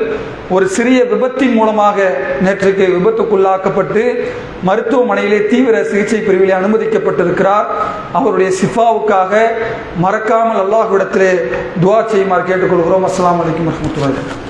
ஒரு சிறிய விபத்தின் மூலமாக நேற்றுக்கு விபத்துக்குள்ளாக்கப்பட்டு மருத்துவமனையிலே தீவிர சிகிச்சை பிரிவிலே அனுமதிக்கப்பட்டிருக்கிறார். அவருடைய சிஃபாவுக்காக மறக்காமல் அல்லாஹ்விடத்திலே துஆ செய்யுமாறு கேட்டுக்கொள்கிறோம். அஸ்ஸலாமு அலைக்கும் வரஹ்மத்துல்லாஹி.